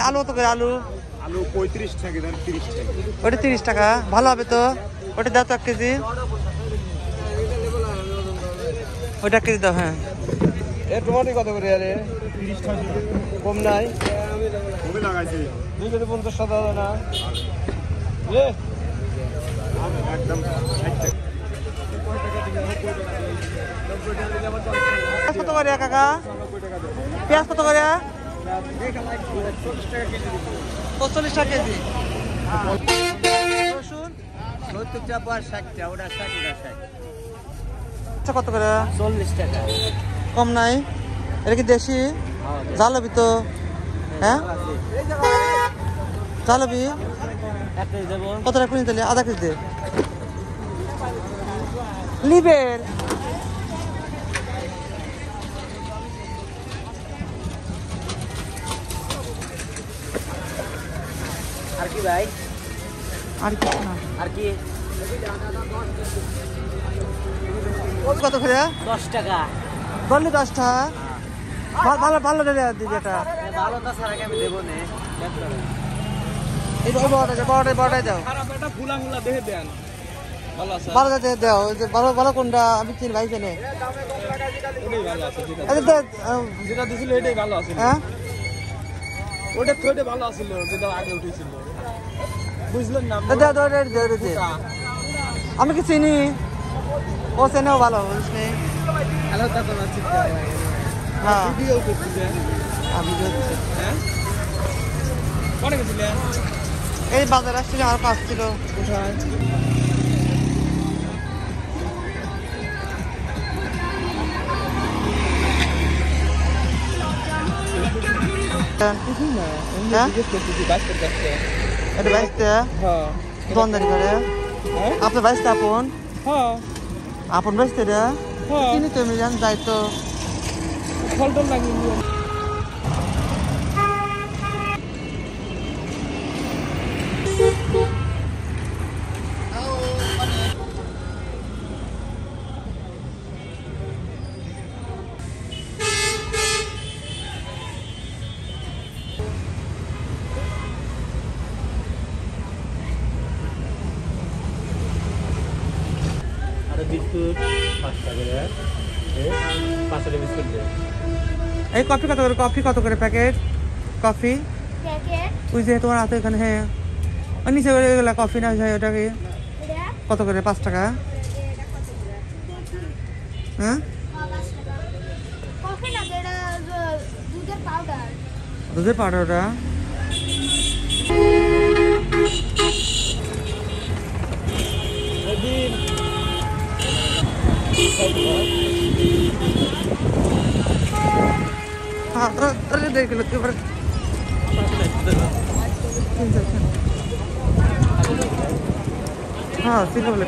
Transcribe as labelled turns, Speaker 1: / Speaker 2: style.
Speaker 1: আলু কত করে? আলু
Speaker 2: আলু 35 টাকা, 30 টাকা।
Speaker 1: ওটা 30 টাকা, ভালো হবে তো। ওটা দাও তো 1 কেজি। ওটা 1 কেজি দাও। হ্যাঁ,
Speaker 2: টমেটো কত করে? আরে 30 টাকা, কম নাই? কমে লাগাইছি 250 টাকা না একদম 60 টাকা।
Speaker 1: কত করে কাকা? পেঁয়াজ কত করে? 45 টাকা কেজি। রসুন
Speaker 2: 70 টাকা 60 টাকা, ওটা 60 টাকা।
Speaker 1: কত করে?
Speaker 2: 40 টাকা।
Speaker 1: কম নাই? এটা কি দেশি? জাল হবি তো? হ্যাঁ, জাল হবি। কত টাকা কিনে তাহলে? আধা কেজি দে। লিবের
Speaker 2: আর কি ভাই?
Speaker 1: আর কি না,
Speaker 2: আর কি?
Speaker 1: কত করে?
Speaker 2: 10 টাকা।
Speaker 1: বললি 10 টাকা। ভালো ভালো দিবি এটা।
Speaker 2: ভালো তো স্যার আমি দেব না।
Speaker 1: এই বড়টাই দাও।
Speaker 2: খারাপ এটা ফুলা ফুলা দেখে দেন। ভালো আছে।
Speaker 1: ভালো দাও। ভালো ভালো কোনটা? আমি চিনি ভাই জানে।
Speaker 2: ওটাই ভালো আছে যেটা। যেটা দিছিল এটাই ভালো আছে।
Speaker 1: হ্যাঁ,
Speaker 2: ওটা থইতে ভালো আছিল যেটা আগে উঠেছিল। বুঝলেন না?
Speaker 1: দাও। আমি কি চিনি? ও চেনেও ভালো, বুঝিস নি?
Speaker 2: হ্যালো দাদা না চিন্তা ভাই।
Speaker 1: হ্যাঁ,
Speaker 2: ভিডিও করতেছে।
Speaker 1: আমি
Speaker 2: হ্যাঁ? কোনে গেছিলেন?
Speaker 1: এই বাজার আসছিল, আমার কাজ ছিল।
Speaker 2: কোথায়? কিছু না।
Speaker 1: হ্যাঁ?
Speaker 2: জিজ্ঞেস করতেছি বাস করতে আসছে।
Speaker 1: এটা বাইসতে
Speaker 2: হ্যাঁ।
Speaker 1: দোকানদারি করে।
Speaker 2: হ্যাঁ?
Speaker 1: আপনার বাইসতে আপন?
Speaker 2: হ্যাঁ।
Speaker 1: আপন বাইসতে রে?
Speaker 2: হ্যাঁ।
Speaker 1: চিনি তো, আমি জান যাই তো।
Speaker 2: ফল টল লাগিয়ে বিস্কুট 5 টাকা করে। 5 টাকা বিস্কুট দে।
Speaker 1: এই কফি কত করে? কফি কত করে প্যাকেট? কফি
Speaker 3: প্যাকেট
Speaker 1: ওই যে তোমার হাতে এখানে। হ্যাঁ, ওই নিচে ওইগুলা কফি না হয়, ওটা কি কত করে? 5 টাকা। হ্যাঁ,
Speaker 3: কফি না, এটা দুধের পাউডার।
Speaker 1: দুধের পাউডার ওটা। हाँ अरे देख लो के ऊपर हाँ सिर्फ बोले